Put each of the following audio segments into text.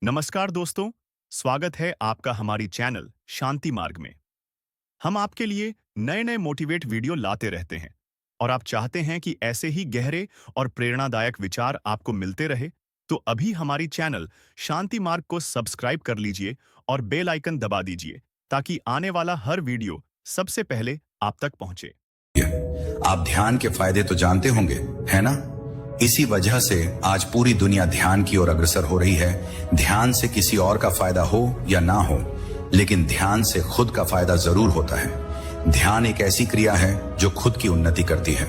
नमस्कार दोस्तों, स्वागत है आपका हमारी चैनल शांति मार्ग में। हम आपके लिए नए नए मोटिवेट वीडियो लाते रहते हैं और आप चाहते हैं कि ऐसे ही गहरे और प्रेरणादायक विचार आपको मिलते रहे, तो अभी हमारी चैनल शांति मार्ग को सब्सक्राइब कर लीजिए और बेल आइकन दबा दीजिए ताकि आने वाला हर वीडियो सबसे पहले आप तक पहुंचे। आप ध्यान के फायदे तो जानते होंगे, है ना? इसी वजह से आज पूरी दुनिया ध्यान की ओर अग्रसर हो रही है। ध्यान से किसी और का फायदा हो या ना हो, लेकिन ध्यान से खुद का फायदा जरूर होता है। ध्यान एक ऐसी क्रिया है जो खुद की उन्नति करती है।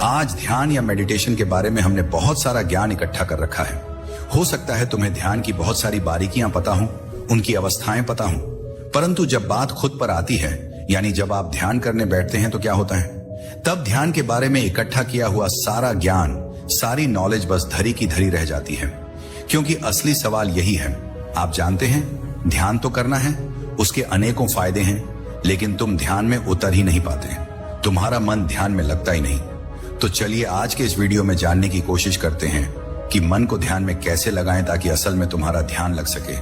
आज ध्यान या मेडिटेशन के बारे में हमने बहुत सारा ज्ञान इकट्ठा कर रखा है। हो सकता है तुम्हें ध्यान की बहुत सारी बारीकियां पता हो, उनकी अवस्थाएं पता हो, परंतु जब बात खुद पर आती है, यानी जब आप ध्यान करने बैठते हैं तो क्या होता है? तब ध्यान के बारे में इकट्ठा किया हुआ सारा ज्ञान, सारी नॉलेज बस धरी की धरी रह जाती है। क्योंकि असली सवाल यही है, आप जानते हैं ध्यान तो करना है, उसके अनेकों फायदे हैं, लेकिन तुम ध्यान में उतर ही नहीं पाते। तुम्हारा मन ध्यान में लगता ही नहीं। तो चलिए आज के इस वीडियो में जानने की कोशिश करते हैं कि मन को ध्यान में कैसे लगाएं ताकि असल में तुम्हारा ध्यान लग सके,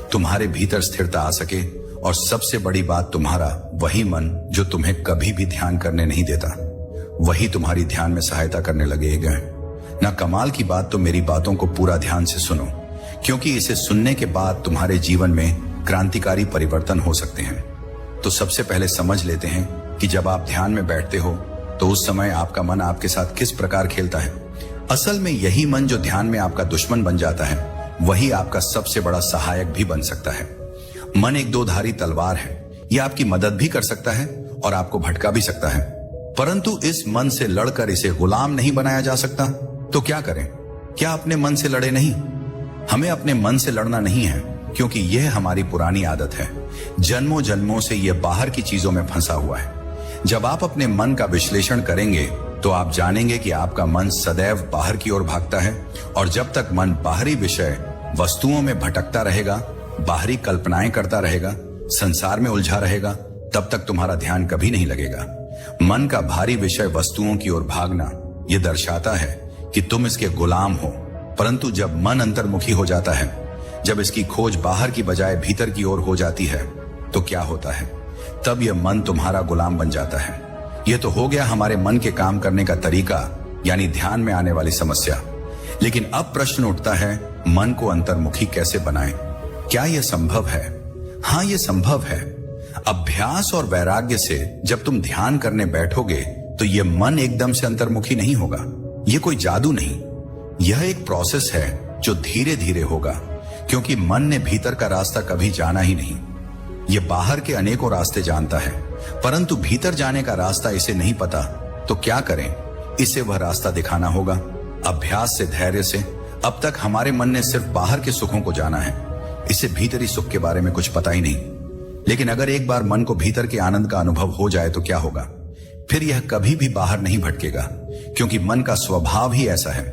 तुम्हारे भीतर स्थिरता आ सके, और सबसे बड़ी बात, तुम्हारा वही मन जो तुम्हें कभी भी ध्यान करने नहीं देता, वही तुम्हारी ध्यान में सहायता करने लगेगा। ना कमाल की बात तो मेरी बातों को पूरा ध्यान से सुनो, क्योंकि इसे सुनने के बाद तुम्हारे जीवन में क्रांतिकारी परिवर्तन हो सकते हैं। तो सबसे पहले समझ लेते हैं कि जब आप ध्यान में बैठते हो तो उस समय आपका मन आपके साथ किस प्रकार खेलता है। असल में यही मन जो ध्यान में आपका दुश्मन बन जाता है, वही आपका सबसे बड़ा सहायक भी बन सकता है। मन एक दो धारी तलवार है, यह आपकी मदद भी कर सकता है और आपको भटका भी सकता है, परंतु इस मन से लड़कर इसे गुलाम नहीं बनाया जा सकता। तो क्या करें? क्या अपने मन से लड़े नहीं? हमें अपने मन से लड़ना नहीं है, क्योंकि यह हमारी पुरानी आदत है। जन्मों जन्मों से यह बाहर की चीजों में फंसा हुआ है। जब आप अपने मन का विश्लेषण करेंगे तो आप जानेंगे कि आपका मन सदैव बाहर की ओर भागता है, और जब तक मन बाहरी विषय वस्तुओं में भटकता रहेगा, बाहरी कल्पनाएं करता रहेगा, संसार में उलझा रहेगा, तब तक तुम्हारा ध्यान कभी नहीं लगेगा। मन का भारी विषय वस्तुओं की ओर भागना यह दर्शाता है कि तुम इसके गुलाम हो, परंतु जब मन अंतर्मुखी हो जाता है, जब इसकी खोज बाहर की बजाय भीतर की ओर हो जाती है, तो क्या होता है? तब यह मन तुम्हारा गुलाम बन जाता है। यह तो हो गया हमारे मन के काम करने का तरीका, यानी ध्यान में आने वाली समस्या। लेकिन अब प्रश्न उठता है, मन को अंतर्मुखी कैसे बनाएं? क्या यह संभव है? हाँ, यह संभव है। अभ्यास और वैराग्य से जब तुम ध्यान करने बैठोगे तो यह मन एकदम से अंतर्मुखी नहीं होगा। यह कोई जादू नहीं, यह एक प्रोसेस है जो धीरे धीरे होगा, क्योंकि मन ने भीतर का रास्ता कभी जाना ही नहीं। यह बाहर के अनेकों रास्ते जानता है, परंतु भीतर जाने का रास्ता इसे नहीं पता। तो क्या करें? इसे वह रास्ता दिखाना होगा, अभ्यास से, धैर्य से। अब तक हमारे मन ने सिर्फ बाहर के सुखों को जाना है, इसे भीतरी सुख के बारे में कुछ पता ही नहीं। लेकिन अगर एक बार मन को भीतर के आनंद का अनुभव हो जाए तो क्या होगा? फिर यह कभी भी बाहर नहीं भटकेगा, क्योंकि मन का स्वभाव ही ऐसा है।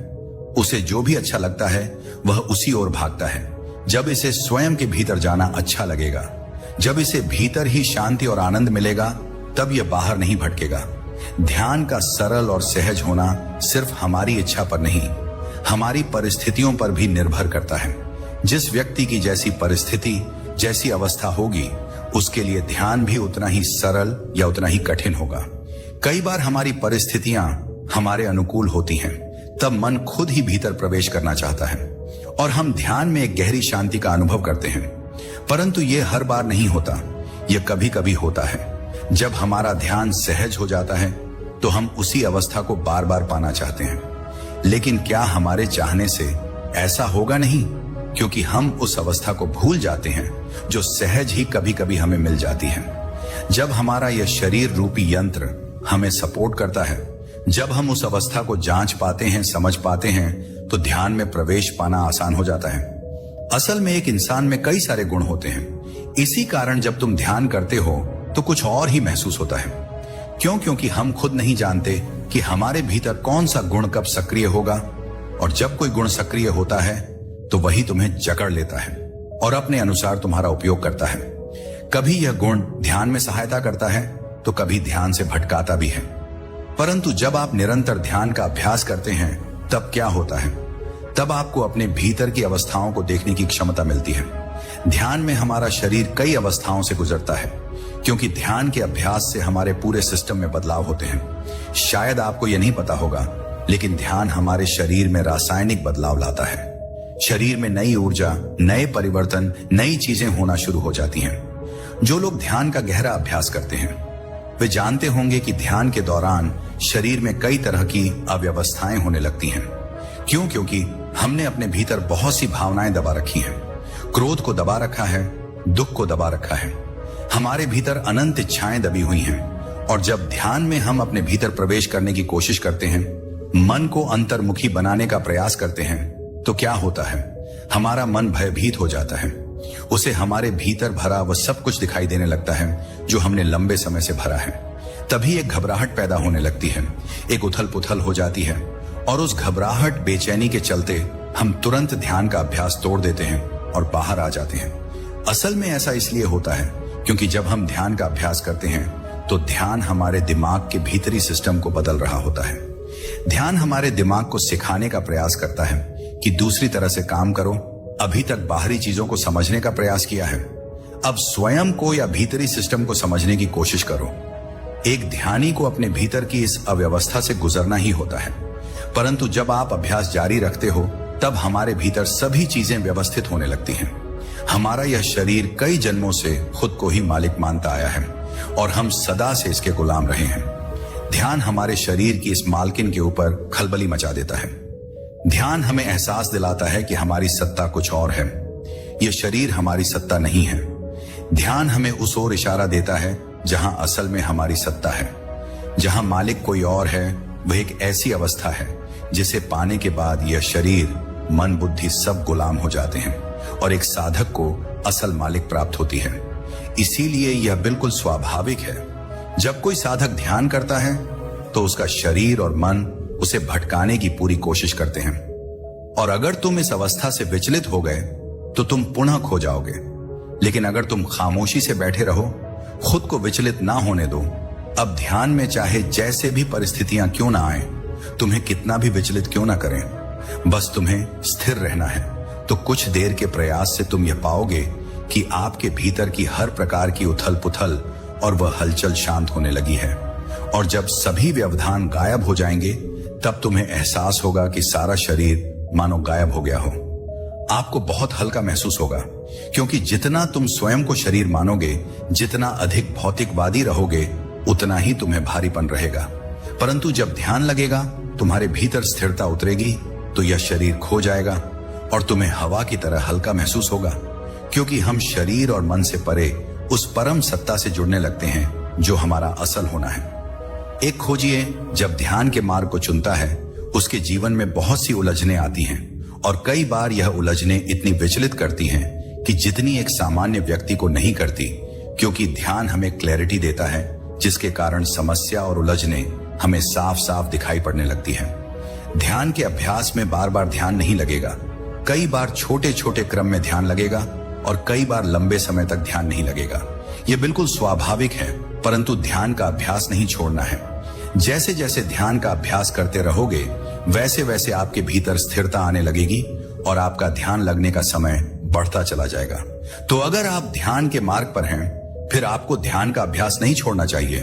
उसे जो भी अच्छा लगता है वह उसी ओर भागता है। जब इसे स्वयं के भीतर जाना अच्छा लगेगा, जब इसे भीतर ही शांति और आनंद मिलेगा, तब यह बाहर नहीं भटकेगा। ध्यान का सरल और सहज होना सिर्फ हमारी इच्छा पर नहीं, हमारी परिस्थितियों पर भी निर्भर करता है। जिस व्यक्ति की जैसी परिस्थिति, जैसी अवस्था होगी, उसके लिए ध्यान भी उतना ही सरल या उतना ही कठिन होगा। कई बार हमारी परिस्थितियां हमारे अनुकूल होती हैं, तब मन खुद ही भीतर प्रवेश करना चाहता है और हम ध्यान में एक गहरी शांति का अनुभव करते हैं। परंतु यह हर बार नहीं होता, यह कभी कभी होता है। जब हमारा ध्यान सहज हो जाता है तो हम उसी अवस्था को बार बार पाना चाहते हैं। लेकिन क्या हमारे चाहने से ऐसा होगा? नहीं, क्योंकि हम उस अवस्था को भूल जाते हैं जो सहज ही कभी कभी हमें मिल जाती है। जब हमारा यह शरीर रूपी यंत्र हमें सपोर्ट करता है, जब हम उस अवस्था को जांच पाते हैं, समझ पाते हैं, तो ध्यान में प्रवेश पाना आसान हो जाता है। असल में एक इंसान में कई सारे गुण होते हैं। इसी कारण जब तुम ध्यान करते हो तो कुछ और ही महसूस होता है। क्यों? क्योंकि हम खुद नहीं जानते कि हमारे भीतर कौन सा गुण कब सक्रिय होगा, और जब कोई गुण सक्रिय होता है तो वही तुम्हें जकड़ लेता है और अपने अनुसार तुम्हारा उपयोग करता है। कभी यह गुण ध्यान में सहायता करता है तो कभी ध्यान से भटकाता भी है। परंतु जब आप निरंतर ध्यान का अभ्यास करते हैं, तब क्या होता है? तब आपको अपने भीतर की अवस्थाओं को देखने की क्षमता मिलती है। ध्यान में हमारा शरीर कई अवस्थाओं से गुजरता है, क्योंकि ध्यान के अभ्यास से हमारे पूरे सिस्टम में बदलाव होते हैं। शायद आपको यह नहीं पता होगा, लेकिन ध्यान हमारे शरीर में रासायनिक बदलाव लाता है। शरीर में नई ऊर्जा, नए परिवर्तन, नई चीजें होना शुरू हो जाती हैं। जो लोग ध्यान का गहरा अभ्यास करते हैं वे जानते होंगे कि ध्यान के दौरान शरीर में कई तरह की अव्यवस्थाएं होने लगती हैं। क्यों? क्योंकि हमने अपने भीतर बहुत सी भावनाएं दबा रखी हैं। क्रोध को दबा रखा है, दुख को दबा रखा है। हमारे भीतर अनंत इच्छाएं दबी हुई हैं, और जब ध्यान में हम अपने भीतर प्रवेश करने की कोशिश करते हैं, मन को अंतर्मुखी बनाने का प्रयास करते हैं, तो क्या होता है? हमारा मन भयभीत हो जाता है। उसे हमारे भीतर भरा वह सब कुछ दिखाई देने लगता है जो हमने लंबे समय से भरा है। तभी एक घबराहट पैदा होने लगती है, एक उथल पुथल हो जाती है, और उस घबराहट, बेचैनी के चलते हम तुरंत ध्यान का अभ्यास तोड़ देते हैं और बाहर आ जाते हैं। असल में ऐसा इसलिए होता है क्योंकि जब हम ध्यान का अभ्यास करते हैं तो ध्यान हमारे दिमाग के भीतरी सिस्टम को बदल रहा होता है। ध्यान हमारे दिमाग को सिखाने का प्रयास करता है कि दूसरी तरह से काम करो। अभी तक बाहरी चीजों को समझने का प्रयास किया है, अब स्वयं को या भीतरी सिस्टम को समझने की कोशिश करो। एक ध्यानी को अपने भीतर की इस अव्यवस्था से गुजरना ही होता है, परंतु जब आप अभ्यास जारी रखते हो तब हमारे भीतर सभी चीजें व्यवस्थित होने लगती हैं। हमारा यह शरीर कई जन्मों से खुद को ही मालिक मानता आया है और हम सदा से इसके गुलाम रहे हैं। ध्यान हमारे शरीर की इस मालकिन के ऊपर खलबली मचा देता है। ध्यान हमें एहसास दिलाता है कि हमारी सत्ता कुछ और है, यह शरीर हमारी सत्ता नहीं है। ध्यान हमें उस ओर इशारा देता है जहां असल में हमारी सत्ता है, जहां मालिक कोई और है। वह एक ऐसी अवस्था है जिसे पाने के बाद यह शरीर, मन, बुद्धि सब गुलाम हो जाते हैं और एक साधक को असल मालिक प्राप्त होती है। इसीलिए यह बिल्कुल स्वाभाविक है, जब कोई साधक ध्यान करता है तो उसका शरीर और मन उसे भटकाने की पूरी कोशिश करते हैं, और अगर तुम इस अवस्था से विचलित हो गए तो तुम पुनः खो जाओगे। लेकिन अगर तुम खामोशी से बैठे रहो, खुद को विचलित ना होने दो, अब ध्यान में चाहे जैसे भी परिस्थितियां क्यों ना आए, तुम्हें कितना भी विचलित क्यों ना करें, बस तुम्हें स्थिर रहना है, तो कुछ देर के प्रयास से तुम यह पाओगे कि आपके भीतर की हर प्रकार की उथल पुथल और वह हलचल शांत होने लगी है। और जब सभी व्यवधान गायब हो जाएंगे तब तुम्हें एहसास होगा कि सारा शरीर मानो गायब हो गया हो। आपको बहुत हल्का महसूस होगा, क्योंकि जितना तुम स्वयं को शरीर मानोगे, जितना अधिक भौतिकवादी रहोगे, उतना ही तुम्हें भारीपन रहेगा। परंतु जब ध्यान लगेगा, तुम्हारे भीतर स्थिरता उतरेगी, तो यह शरीर खो जाएगा और तुम्हें हवा की तरह हल्का महसूस होगा, क्योंकि हम शरीर और मन से परे उस परम सत्ता से जुड़ने लगते हैं जो हमारा असल होना है। एक खोजिए जब ध्यान के मार्ग को चुनता है, उसके जीवन में बहुत सी उलझनें आती हैं, और कई बार यह उलझनें इतनी विचलित करती हैं कि जितनी एक सामान्य व्यक्ति को नहीं करती, क्योंकि ध्यान हमें क्लैरिटी देता है, जिसके कारण समस्या और उलझनें हमें साफ साफ दिखाई पड़ने लगती है। ध्यान के अभ्यास में बार बार ध्यान नहीं लगेगा, कई बार छोटे छोटे क्रम में ध्यान लगेगा और कई बार लंबे समय तक ध्यान नहीं लगेगा। यह बिल्कुल स्वाभाविक है, परंतु ध्यान का अभ्यास नहीं छोड़ना है। जैसे जैसे ध्यान का अभ्यास करते रहोगे, वैसे वैसे आपके भीतर स्थिरता आने लगेगी और आपका ध्यान लगने का समय बढ़ता चला जाएगा। तो अगर आप ध्यान के मार्ग पर हैं, फिर आपको ध्यान का अभ्यास नहीं छोड़ना चाहिए।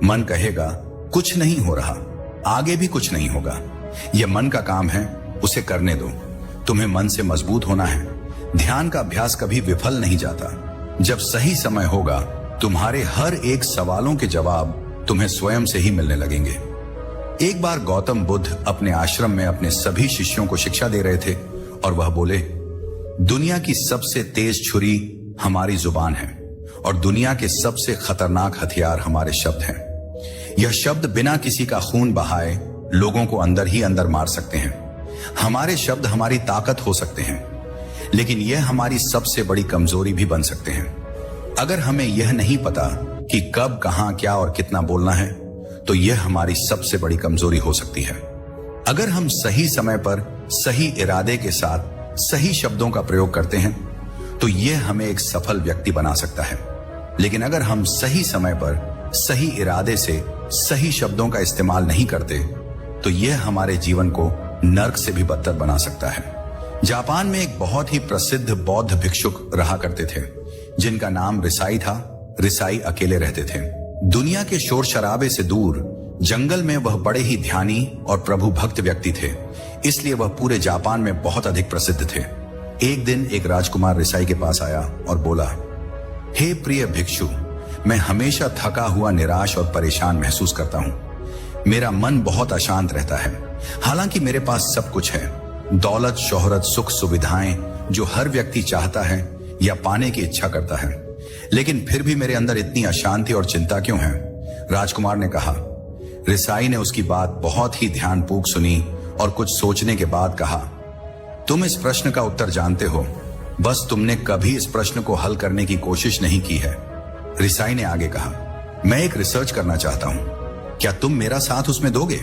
मन कहेगा कुछ नहीं हो रहा, आगे भी कुछ नहीं होगा, यह मन का काम है, उसे करने दो। तुम्हें मन से मजबूत होना है। ध्यान का अभ्यास कभी विफल नहीं जाता। जब सही समय होगा, तुम्हारे हर एक सवालों के जवाब तुम्हें स्वयं से ही मिलने लगेंगे। एक बार गौतम बुद्ध अपने आश्रम में अपने सभी शिष्यों को शिक्षा दे रहे थे और वह बोले, दुनिया की सबसे तेज छुरी हमारी जुबान है और दुनिया के सबसे खतरनाक हथियार हमारे शब्द हैं। यह शब्द बिना किसी का खून बहाए लोगों को अंदर ही अंदर मार सकते हैं। हमारे शब्द हमारी ताकत हो सकते हैं, लेकिन यह हमारी सबसे बड़ी कमजोरी भी बन सकते हैं। अगर हमें यह नहीं पता कि कब, कहां, क्या और कितना बोलना है, तो यह हमारी सबसे बड़ी कमजोरी हो सकती है। अगर हम सही समय पर सही इरादे के साथ सही शब्दों का प्रयोग करते हैं, तो यह हमें एक सफल व्यक्ति बना सकता है। लेकिन अगर हम सही समय पर सही इरादे से सही शब्दों का इस्तेमाल नहीं करते, तो यह हमारे जीवन को नर्क से भी बदतर बना सकता है। जापान में एक बहुत ही प्रसिद्ध बौद्ध भिक्षुक रहा करते थे जिनका नाम रिसाई था। रिसाई अकेले रहते थे। दुनिया के शोर शराबे से दूर जंगल में वह बड़े ही ध्यानी और प्रभु भक्त व्यक्ति थे, इसलिए वह पूरे जापान में बहुत अधिक प्रसिद्ध थे। एक दिन एक राजकुमार रिसाई के पास आया और बोला, हे प्रिय भिक्षु, मैं हमेशा थका हुआ, निराश और परेशान महसूस करता हूँ। मेरा मन बहुत अशांत रहता है। हालांकि मेरे पास सब कुछ है, दौलत, शोहरत, सुख, सुविधाएं जो हर व्यक्ति चाहता है या पाने की इच्छा करता है, लेकिन फिर भी मेरे अंदर इतनी अशांति और चिंता क्यों है? राजकुमार ने कहा। रिसाई ने उसकी बात बहुत ही ध्यानपूर्वक सुनी और कुछ सोचने के बाद कहा, तुम इस प्रश्न का उत्तर जानते हो, बस तुमने कभी इस प्रश्न को हल करने की कोशिश नहीं की है। रिसाई ने आगे कहा, मैं एक रिसर्च करना चाहता हूं, क्या तुम मेरा साथ उसमें दोगे?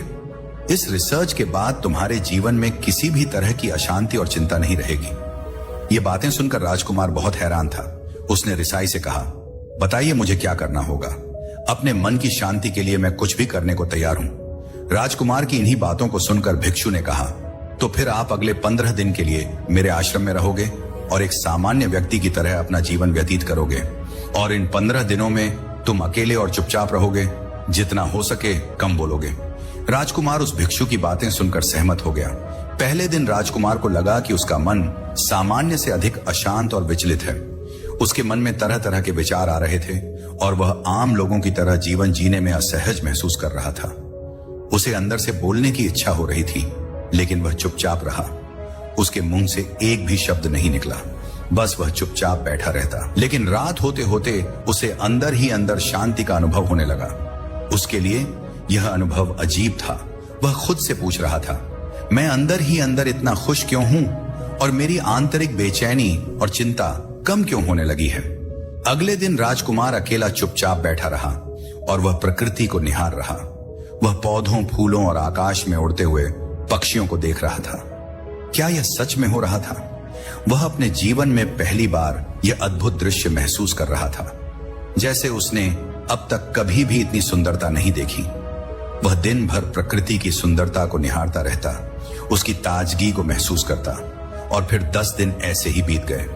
इस रिसर्च के बाद तुम्हारे जीवन में किसी भी तरह की अशांति और चिंता नहीं रहेगी। ये बातें सुनकर राजकुमार बहुत हैरान था। उसने रिसाई से कहा, बताइए मुझे क्या करना होगा? अपने मन की शांति के लिए मैं कुछ भी करने को तैयार हूं। राजकुमार की इन्हीं बातों को सुनकर भिक्षु ने कहा, तो फिर आप अगले 15 दिन के लिए मेरे आश्रम में रहोगे और एक सामान्य व्यक्ति की तरह अपना जीवन व्यतीत करोगे, और इन 15 दिनों में तुम अकेले और चुपचाप रहोगे, जितना हो सके कम बोलोगे। राजकुमार उस भिक्षु की बातें सुनकर सहमत हो गया। पहले दिन राजकुमार को लगा कि उसका मन सामान्य से अधिक अशांत और विचलित है। उसके मन में तरह तरह के विचार आ रहे थे और वह आम लोगों की तरह जीवन जीने में असहज महसूस कर रहा था। उसे अंदर से बोलने की इच्छा हो रही थी, लेकिन वह चुपचाप रहा। उसके मुंह से एक भी शब्द नहीं निकला, बस वह चुपचाप बैठा रहता। लेकिन रात होते होते उसे अंदर ही अंदर शांति का अनुभव होने लगा। उसके लिए यह अनुभव अजीब था। वह खुद से पूछ रहा था, मैं अंदर ही अंदर इतना खुश क्यों हूं और मेरी आंतरिक बेचैनी और चिंता कम क्यों होने लगी है? अगले दिन राजकुमार अकेला चुपचाप बैठा रहा और वह प्रकृति को निहार रहा। वह पौधों, फूलों और आकाश में उड़ते हुए पक्षियों को देख रहा था। क्या यह सच में हो रहा था? वह अपने जीवन में पहली बार यह अद्भुत दृश्य महसूस कर रहा था, जैसे उसने अब तक कभी भी इतनी सुंदरता नहीं देखी। वह दिन भर प्रकृति की सुंदरता को निहारता रहता, उसकी ताजगी को महसूस करता, और फिर 10 दिन ऐसे ही बीत गए।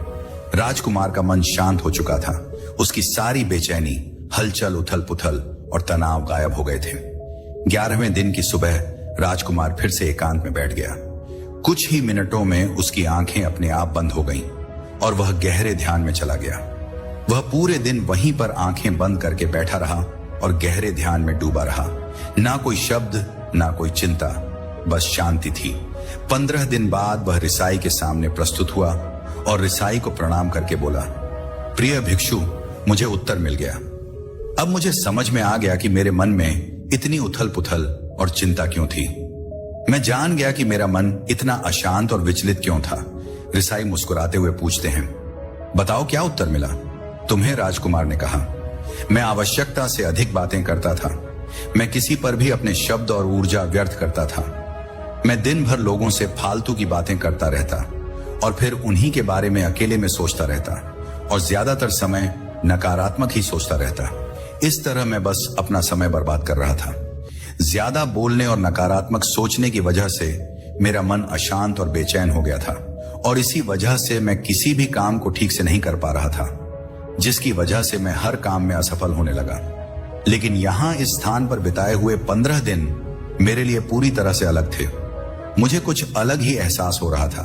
राजकुमार का मन शांत हो चुका था। उसकी सारी बेचैनी, हलचल, उथल पुथल और तनाव गायब हो गए थे। 11वें दिन की सुबह राजकुमार फिर से एकांत में बैठ गया। कुछ ही मिनटों में उसकी आंखें अपने आप बंद हो गईं और वह गहरे ध्यान में चला गया। वह पूरे दिन वहीं पर आंखें बंद करके बैठा रहा और गहरे ध्यान में डूबा रहा। ना कोई शब्द, ना कोई चिंता, बस शांति थी। 15 दिन बाद वह रिसाई के सामने प्रस्तुत हुआ और रिसाई को प्रणाम करके बोला, प्रिय भिक्षु, मुझे उत्तर मिल गया। अब मुझे समझ में आ गया कि मेरे मन में इतनी उथल पुथल और चिंता क्यों थी। मैं जान गया कि मेरा मन इतना अशांत और विचलित क्यों था। रिसाई मुस्कुराते हुए पूछते हैं, बताओ क्या उत्तर मिला तुम्हें? राजकुमार ने कहा, मैं आवश्यकता से अधिक बातें करता था। मैं किसी पर भी अपने शब्द और ऊर्जा व्यर्थ करता था। मैं दिन भर लोगों से फालतू की बातें करता रहता और फिर उन्हीं के बारे में अकेले में सोचता रहता और ज्यादातर समय नकारात्मक ही सोचता रहता। इस तरह मैं बस अपना समय बर्बाद कर रहा था। ज्यादा बोलने और नकारात्मक सोचने की वजह से मेरा मन अशांत और बेचैन हो गया था और इसी वजह से मैं किसी भी काम को ठीक से नहीं कर पा रहा था, जिसकी वजह से मैं हर काम में असफल होने लगा। लेकिन यहां इस स्थान पर बिताए हुए 15 दिन मेरे लिए पूरी तरह से अलग थे। मुझे कुछ अलग ही एहसास हो रहा था।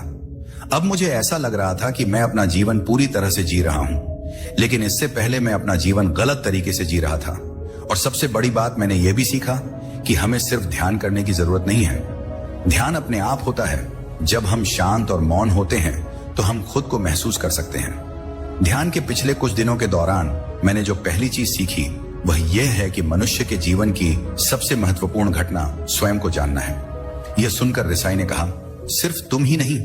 अब मुझे ऐसा लग रहा था कि मैं अपना जीवन पूरी तरह से जी रहा हूं, लेकिन इससे पहले मैं अपना जीवन गलत तरीके से जी रहा था। और सबसे बड़ी बात मैंने यह भी सीखा कि हमें सिर्फ ध्यान करने की जरूरत नहीं है। ध्यान अपने आप होता है। जब हम शांत और मौन होते हैं तो हम खुद को महसूस कर सकते हैं। ध्यान के पिछले कुछ दिनों के दौरान मैंने जो पहली चीज सीखी वह यह है कि मनुष्य के जीवन की सबसे महत्वपूर्ण घटना स्वयं को जानना है। यह सुनकर रिसाई ने कहा, सिर्फ तुम ही नहीं,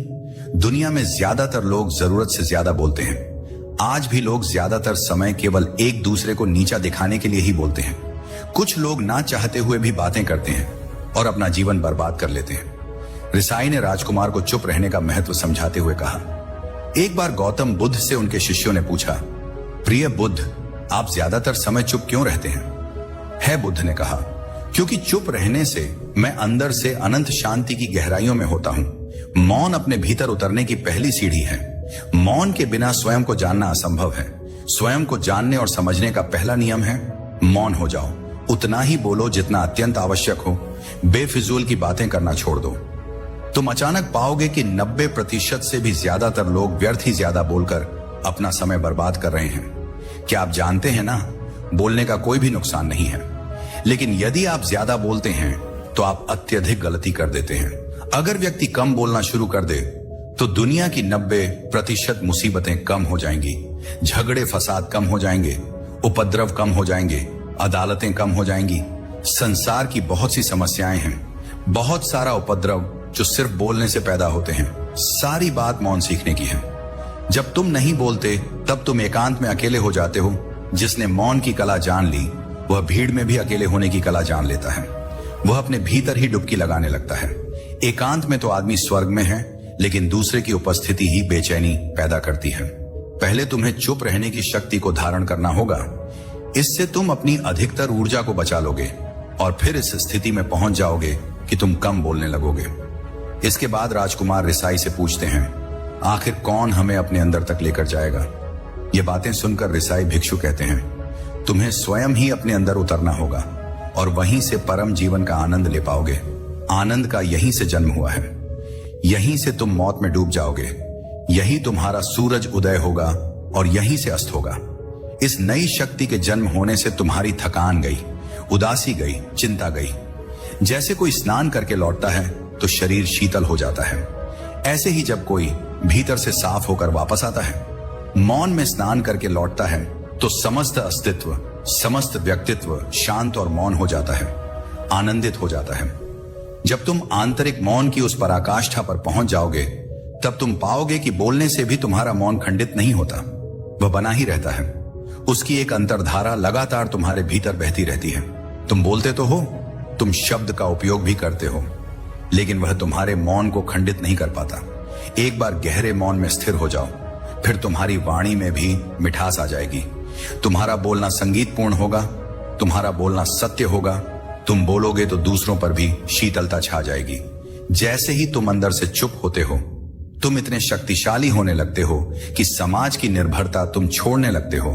दुनिया में ज्यादातर लोग जरूरत से ज्यादा बोलते हैं। आज भी लोग ज्यादातर समय केवल एक दूसरे को नीचा दिखाने के लिए ही बोलते हैं। कुछ लोग ना चाहते हुए भी बातें करते हैं और अपना जीवन बर्बाद कर लेते हैं। रिसाई ने राजकुमार को चुप रहने का महत्व समझाते हुए कहा, एक बार गौतम बुद्ध से उनके शिष्यों ने पूछा, प्रिय बुद्ध, आप ज्यादातर समय चुप क्यों रहते हैं? है बुद्ध ने कहा, क्योंकि चुप रहने से मैं अंदर से अनंत शांति की गहराइयों में होता हूं। मौन अपने भीतर उतरने की पहली सीढ़ी है। मौन के बिना स्वयं को जानना असंभव है। स्वयं को जानने और समझने का पहला नियम है मौन हो जाओ। उतना ही बोलो जितना अत्यंत आवश्यक हो। बेफिजूल की बातें करना छोड़ दो। तुम अचानक पाओगे कि 90% से भी ज्यादातर लोग व्यर्थ ही ज्यादा बोलकर अपना समय बर्बाद कर रहे हैं। क्या आप जानते हैं ना, बोलने का कोई भी नुकसान नहीं है, लेकिन यदि आप ज्यादा बोलते हैं तो आप अत्यधिक गलती कर देते हैं। अगर व्यक्ति कम बोलना शुरू कर दे तो दुनिया की 90% मुसीबतें कम हो जाएंगी, झगड़े फसाद कम हो जाएंगे, उपद्रव कम हो जाएंगे, अदालतें कम हो जाएंगी। संसार की बहुत सी समस्याएं हैं, बहुत सारा उपद्रव जो सिर्फ बोलने से पैदा होते हैं। सारी बात मौन सीखने की है। जब तुम नहीं बोलते तब तुम एकांत में अकेले हो जाते हो। जिसने मौन की कला जान ली वह भीड़ में भी अकेले होने की कला जान लेता है। वह अपने भीतर ही डुबकी लगाने लगता है। एकांत में तो आदमी स्वर्ग में है, लेकिन दूसरे की उपस्थिति ही बेचैनी पैदा करती है। पहले तुम्हें चुप रहने की शक्ति को धारण करना होगा। इससे तुम अपनी अधिकतर ऊर्जा को बचा लोगे और फिर इस स्थिति में पहुंच जाओगे कि तुम कम बोलने लगोगे। इसके बाद राजकुमार रिसाई से पूछते हैं, आखिर कौन हमें अपने अंदर तक लेकर जाएगा? ये बातें सुनकर रिसाई भिक्षु कहते हैं, तुम्हें स्वयं ही अपने अंदर उतरना होगा और वहीं से परम जीवन का आनंद ले पाओगे। आनंद का यहीं से जन्म हुआ है। यहीं से तुम मौत में डूब जाओगे। यही तुम्हारा सूरज उदय होगा और यहीं से अस्त होगा। इस नई शक्ति के जन्म होने से तुम्हारी थकान गई, उदासी गई, चिंता गई। जैसे कोई स्नान करके लौटता है तो शरीर शीतल हो जाता है, ऐसे ही जब कोई भीतर से साफ होकर वापस आता है, मौन में स्नान करके लौटता है, तो समस्त अस्तित्व, समस्त व्यक्तित्व शांत और मौन हो जाता है, आनंदित हो जाता है। जब तुम आंतरिक मौन की उस पराकाष्ठा पर पहुंच जाओगे तब तुम पाओगे कि बोलने से भी तुम्हारा मौन खंडित नहीं होता, वह बना ही रहता है। उसकी एक अंतर्धारा लगातार तुम्हारे भीतर बहती रहती है। तुम बोलते तो हो, तुम शब्द का उपयोग भी करते हो, लेकिन वह तुम्हारे मौन को खंडित नहीं कर पाता। एक बार गहरे मौन में स्थिर हो जाओ, फिर तुम्हारी वाणी में भी मिठास आ जाएगी। तुम्हारा बोलना संगीतपूर्ण होगा, तुम्हारा बोलना सत्य होगा। तुम बोलोगे तो दूसरों पर भी शीतलता छा जाएगी। जैसे ही तुम अंदर से चुप होते हो, तुम इतने शक्तिशाली होने लगते हो कि समाज की निर्भरता तुम छोड़ने लगते हो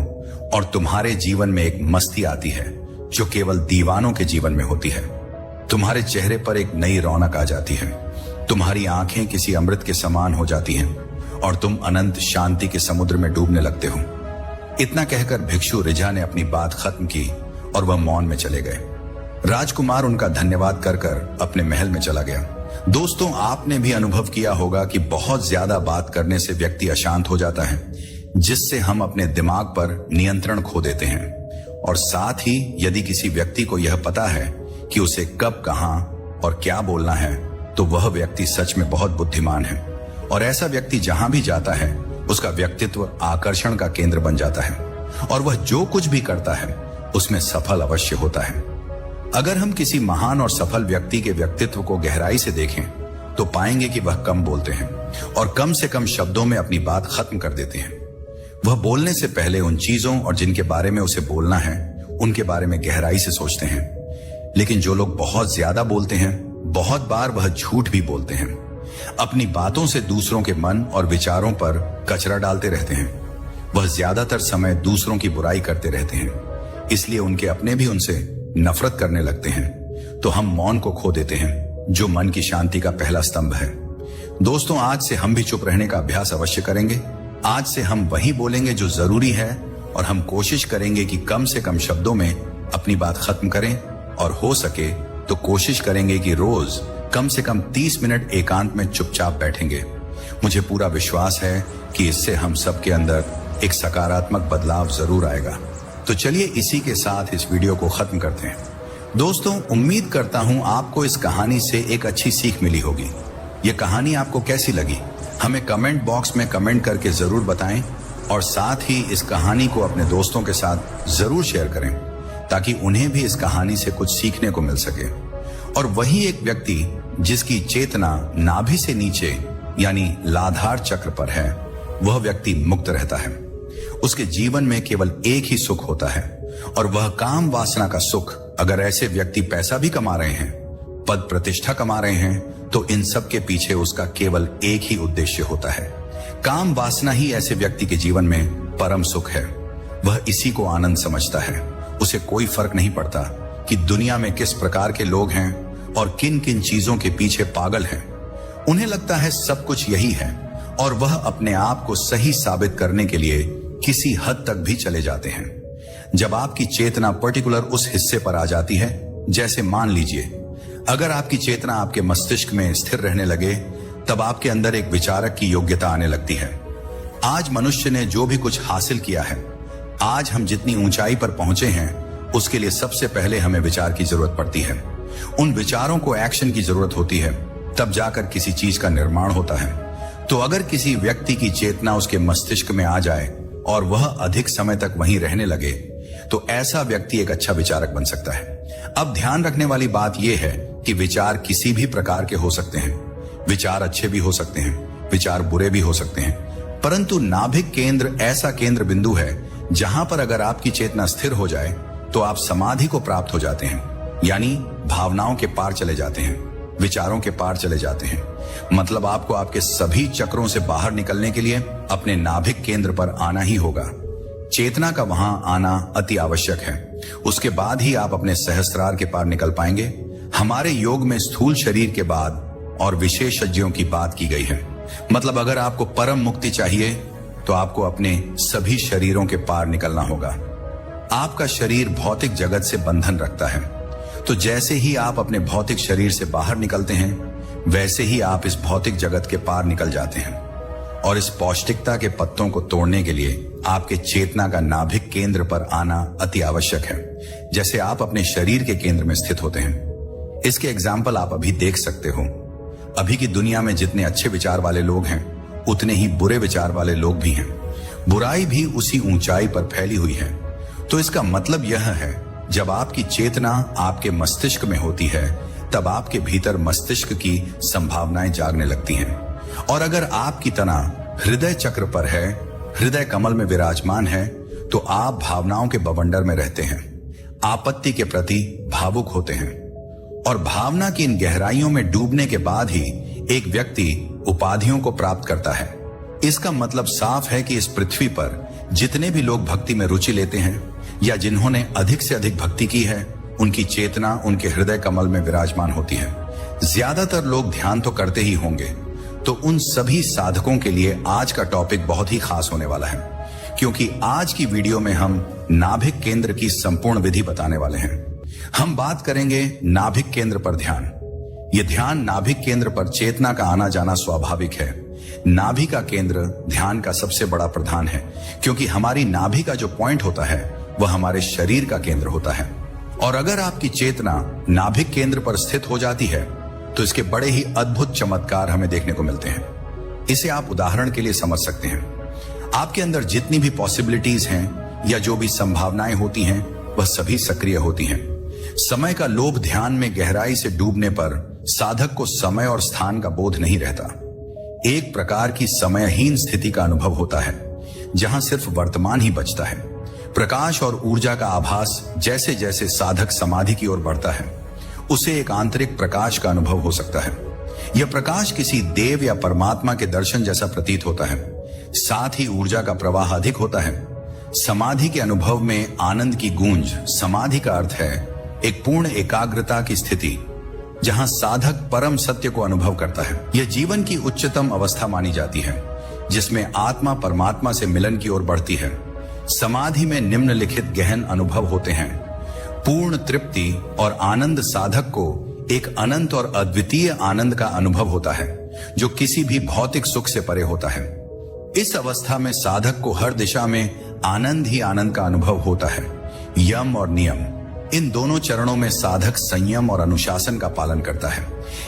और तुम्हारे जीवन में एक मस्ती आती है जो केवल दीवानों के जीवन में होती है। तुम्हारे चेहरे पर एक नई रौनक आ जाती है। तुम्हारी आंखें किसी अमृत के समान हो जाती हैं और तुम अनंत शांति के समुद्र में डूबने लगते हो। इतना कहकर भिक्षु रिझा ने अपनी बात खत्म की और वह मौन में चले गए। राजकुमार उनका धन्यवाद कर कर अपने महल में चला गया। दोस्तों, आपने भी अनुभव किया होगा कि बहुत ज्यादा बात करने से व्यक्ति अशांत हो जाता है, जिससे हम अपने दिमाग पर नियंत्रण खो देते हैं। और साथ ही यदि किसी व्यक्ति को यह पता है कि उसे कब, कहां और क्या बोलना है, तो वह व्यक्ति सच में बहुत बुद्धिमान है। और ऐसा व्यक्ति जहां भी जाता है उसका व्यक्तित्व आकर्षण का केंद्र बन जाता है और वह जो कुछ भी करता है उसमें सफल अवश्य होता है। अगर हम किसी महान और सफल व्यक्ति के व्यक्तित्व को गहराई से देखें तो पाएंगे कि वह कम बोलते हैं और कम से कम शब्दों में अपनी बात खत्म कर देते हैं। वह बोलने से पहले उन चीजों और जिनके बारे में उसे बोलना है उनके बारे में गहराई से सोचते हैं। लेकिन जो लोग बहुत ज्यादा बोलते हैं, बहुत बार वह झूठ भी बोलते हैं। अपनी बातों से दूसरों के मन और विचारों पर कचरा डालते रहते हैं। वह ज्यादातर समय दूसरों की बुराई करते रहते हैं, इसलिए उनके अपने भी उनसे नफरत करने लगते हैं। तो हम मौन को खो देते हैं, जो मन की शांति का पहला स्तंभ है। दोस्तों, आज से हम भी चुप रहने का अभ्यास अवश्य करेंगे। आज से हम वही बोलेंगे जो जरूरी है और हम कोशिश करेंगे कि कम से कम शब्दों में अपनी बात खत्म करें और हो सके तो कोशिश करेंगे कि रोज कम से कम 30 मिनट एकांत में चुपचाप बैठेंगे। मुझे पूरा विश्वास है कि इससे हम सबके अंदर एक सकारात्मक बदलाव जरूर आएगा। तो चलिए इसी के साथ इस वीडियो को खत्म करते हैं। दोस्तों, उम्मीद करता हूं आपको इस कहानी से एक अच्छी सीख मिली होगी। ये कहानी आपको कैसी लगी हमें कमेंट बॉक्स में कमेंट करके जरूर बताएं और साथ ही इस कहानी को अपने दोस्तों के साथ जरूर शेयर करें ताकि उन्हें भी इस कहानी से कुछ सीखने को मिल सके। और वही एक व्यक्ति जिसकी चेतना नाभि से नीचे यानी लाधार चक्र पर है, वह व्यक्ति मुक्त रहता है। उसके जीवन में केवल एक ही सुख होता है और वह काम वासना का सुख। अगर ऐसे व्यक्ति पैसा भी कमा रहे हैं पद प्रतिष्ठा कमा रहे हैं, तो इन सब के पीछे उसका केवल एक ही उद्देश्य होता है। काम वासना ही ऐसे व्यक्ति के जीवन में परम सुख है। वह इसी को आनंद समझता है। उसे कोई फर्क नहीं पड़ता कि दुनिया में किस प्रकार के लोग हैं और किन किन चीजों के पीछे पागल हैं। उन्हें लगता है सब कुछ यही है और वह अपने आप को सही साबित करने के लिए किसी हद तक भी चले जाते हैं। जब आपकी चेतना पर्टिकुलर उस हिस्से पर आ जाती है, जैसे मान लीजिए अगर आपकी चेतना आपके मस्तिष्क में स्थिर रहने लगे, तब आपके अंदर एक विचारक की योग्यता आने लगती है। आज मनुष्य ने जो भी कुछ हासिल किया है, आज हम जितनी ऊंचाई पर पहुंचे हैं, उसके लिए सबसे पहले हमें विचार की जरूरत पड़ती है। उन विचारों को एक्शन की जरूरत होती है, तब जाकर किसी चीज का निर्माण होता है। तो अगर किसी व्यक्ति की चेतना उसके मस्तिष्क में आ जाए और वह अधिक समय तक वहीं रहने लगे, तो ऐसा व्यक्ति एक अच्छा विचारक बन सकता है। अब ध्यान रखने वाली बात यह है कि विचार किसी भी प्रकार के हो सकते हैं। विचार अच्छे भी हो सकते हैं, विचार बुरे भी हो सकते हैं, परंतु नाभिक केंद्र ऐसा केंद्र बिंदु है जहां पर अगर आपकी चेतना स्थिर हो जाए तो आप समाधि को प्राप्त हो जाते हैं, यानी भावनाओं के पार चले जाते हैं, विचारों के पार चले जाते हैं। मतलब आपको आपके सभी चक्रों से बाहर निकलने के लिए अपने नाभिक केंद्र पर आना ही होगा। चेतना का वहां आना अति आवश्यक है। उसके बाद ही आप अपने सहस्त्रार के पार निकल पाएंगे। हमारे योग में स्थूल शरीर के बाद और विशेषज्ञों की बात की गई है। मतलब अगर आपको परम मुक्ति चाहिए तो आपको अपने सभी शरीरों के पार निकलना होगा। आपका शरीर भौतिक जगत से बंधन रखता है, तो जैसे ही आप अपने भौतिक शरीर से बाहर निकलते हैं, वैसे ही आप इस भौतिक जगत के पार निकल जाते हैं। और इस पौष्टिकता के पत्तों को तोड़ने के लिए आपके चेतना का नाभिक केंद्र पर आना अति आवश्यक है, जैसे आप अपने शरीर के केंद्र में स्थित होते हैं। इसके एग्जाम्पल आप अभी देख सकते हो। अभी की दुनिया में जितने अच्छे विचार वाले लोग हैं, उतने ही बुरे विचार वाले लोग भी हैं। बुराई भी उसी ऊंचाई पर फैली हुई है। तो इसका मतलब यह है, जब आपकी चेतना आपके मस्तिष्क में होती है, तब आपके भीतर मस्तिष्क की संभावनाएं जागने लगती हैं। और अगर आपकी तना हृदय चक्र पर है, हृदय कमल में विराजमान है, तो आप भावनाओं के बवंडर में रहते हैं, आपत्ति के प्रति भावुक होते हैं। और भावना की इन गहराइयों में डूबने के बाद ही एक व्यक्ति उपाधियों को प्राप्त करता है। इसका मतलब साफ है कि इस पृथ्वी पर जितने भी लोग भक्ति में रुचि लेते हैं या जिन्होंने अधिक से अधिक भक्ति की है, उनकी चेतना उनके हृदय कमल में विराजमान होती है। ज्यादातर लोग ध्यान तो करते ही होंगे, तो उन सभी साधकों के लिए आज का टॉपिक बहुत ही खास होने वाला है, क्योंकि आज की वीडियो में हम नाभिक केंद्र की संपूर्ण विधि बताने वाले हैं। हम बात करेंगे नाभिक केंद्र पर ध्यान। यह ध्यान नाभिक केंद्र पर चेतना का आना जाना स्वाभाविक है। नाभि का केंद्र ध्यान का सबसे बड़ा प्रधान है, क्योंकि हमारी नाभि का जो पॉइंट होता है वह हमारे शरीर का केंद्र होता है। और अगर आपकी चेतना नाभिक केंद्र पर स्थित हो जाती है, तो इसके बड़े ही अद्भुत चमत्कार हमें देखने को मिलते हैं। इसे आप उदाहरण के लिए समझ सकते हैं। आपके अंदर जितनी भी पॉसिबिलिटीज हैं या जो भी संभावनाएं होती हैं, वह सभी सक्रिय होती हैं। समय का लोभ ध्यान में गहराई से डूबने पर साधक को समय और स्थान का बोध नहीं रहता। एक प्रकार की समयहीन स्थिति का अनुभव होता है, जहां सिर्फ वर्तमान ही बचता है। प्रकाश और ऊर्जा का आभास जैसे जैसे साधक समाधि की ओर बढ़ता है, उसे एक आंतरिक प्रकाश का अनुभव हो सकता है। यह प्रकाश किसी देव या परमात्मा के दर्शन जैसा प्रतीत होता है। साथ ही ऊर्जा का प्रवाह अधिक होता है। समाधि के अनुभव में आनंद की गूंज। समाधि का अर्थ है एक पूर्ण एकाग्रता की स्थिति, जहां साधक परम सत्य को अनुभव करता है। यह जीवन की उच्चतम अवस्था मानी जाती है, जिसमें आत्मा परमात्मा से मिलन की ओर बढ़ती है। समाधि में निम्नलिखित गहन अनुभव होते हैं। पूर्ण तृप्ति और आनंद साधक को एक अनंत और अद्वितीय आनंद का अनुभव होता है, जो किसी भी भौतिक सुख से परे होता है। इस अवस्था में साधक को हर दिशा में आनंद ही आनंद का अनुभव होता है। यम और नियम, इन दोनों चरणों में साधक संयम और अनुशासन का पालन करता है।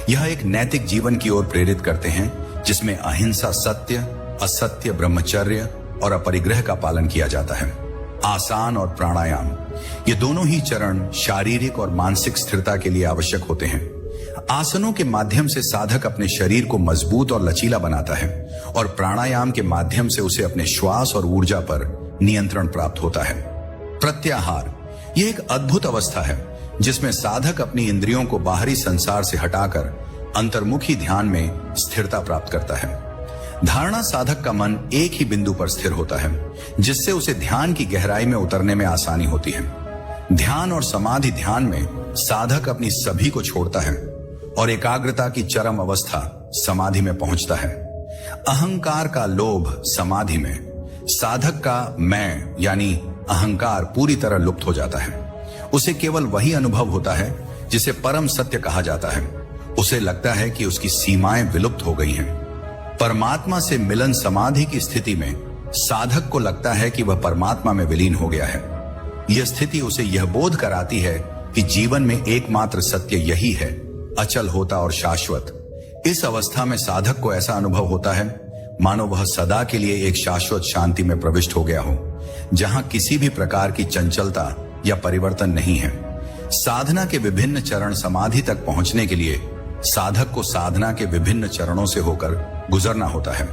यह एक नैतिक जीवन की ओर प्रेरित करते हैं, जिसमें अहिंसा, सत्य, असत्य, ब्रह्मचर्य और अपरिग्रह का पालन किया जाता है। आसन और प्राणायाम, ये दोनों ही चरण शारीरिक और मानसिक स्थिरता के लिए आवश्यक होते हैं। आसनों के माध्यम से साधक अपने शरीर को मजबूत और लचीला बनाता है, और प्राणायाम के माध्यम से उसे अपने श्वास और ऊर्जा पर नियंत्रण प्राप्त होता है। प्रत्याहार, यह एक अद्भुत अवस्था है जिसमें साधक अपनी इंद्रियों को बाहरी संसार से हटाकर अंतर्मुखी ध्यान में स्थिरता प्राप्त करता है। धारणा साधक का मन एक ही बिंदु पर स्थिर होता है, जिससे उसे ध्यान की गहराई में उतरने में आसानी होती है। ध्यान और समाधि ध्यान में साधक अपनी सभी को छोड़ता है और एकाग्रता की चरम अवस्था समाधि में पहुंचता है। अहंकार का लोभ समाधि में, साधक का मैं यानी अहंकार पूरी तरह लुप्त हो जाता है। उसे केवल वही अनुभव होता है जिसे परम सत्य कहा जाता है। उसे लगता है कि उसकी सीमाएं विलुप्त हो गई हैं। परमात्मा से मिलन समाधि की स्थिति में साधक को लगता है कि वह परमात्मा में विलीन हो गया है। यह स्थिति उसे यह बोध कराती है कि जीवन में एकमात्र सत्य यही है, अचल होता और शाश्वत। इस अवस्था में साधक को ऐसा अनुभव होता है मानो वह सदा के लिए एक शाश्वत शांति में प्रविष्ट हो गया हो, जहां किसी भी प्रकार की चंचलता या परिवर्तन नहीं है। साधना के विभिन्न चरण समाधि तक पहुंचने के लिए साधक को साधना के विभिन्न चरणों से होकर गुजरना होता है।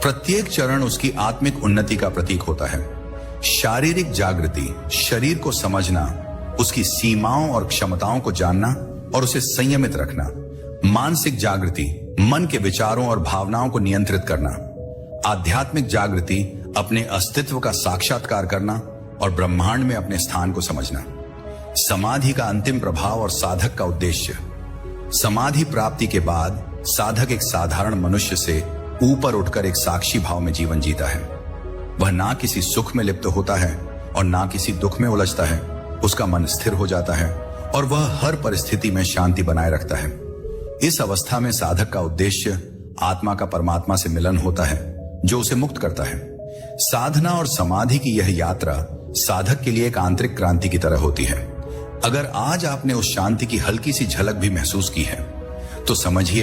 प्रत्येक चरण उसकी आत्मिक उन्नति का प्रतीक होता है। शारीरिक जागृति, शरीर को समझना, उसकी सीमाओं और क्षमताओं को जानना और उसे संयमित रखना। मानसिक जागृति, मन के विचारों और भावनाओं को नियंत्रित करना। आध्यात्मिक जागृति, अपने अस्तित्व का साक्षात्कार करना और ब्रह्मांड में अपने स्थान को समझना। समाधि का अंतिम प्रभाव और साधक का उद्देश्य। समाधि प्राप्ति के बाद साधक एक साधारण मनुष्य से ऊपर उठकर एक साक्षी भाव में जीवन जीता है। वह ना किसी सुख में लिप्त होता है और ना किसी दुख में उलझता है। उसका मन स्थिर हो जाता है और वह हर परिस्थिति में शांति बनाए रखता है। इस अवस्था में साधक का उद्देश्य आत्मा का परमात्मा से मिलन होता है, जो उसे मुक्त करता है। साधना और समाधि की यह यात्रा साधक के लिए एक आंतरिक क्रांति की तरह होती है। अगर आज आपने उस शांति की हल्की सी झलक भी महसूस की है, तो समझिए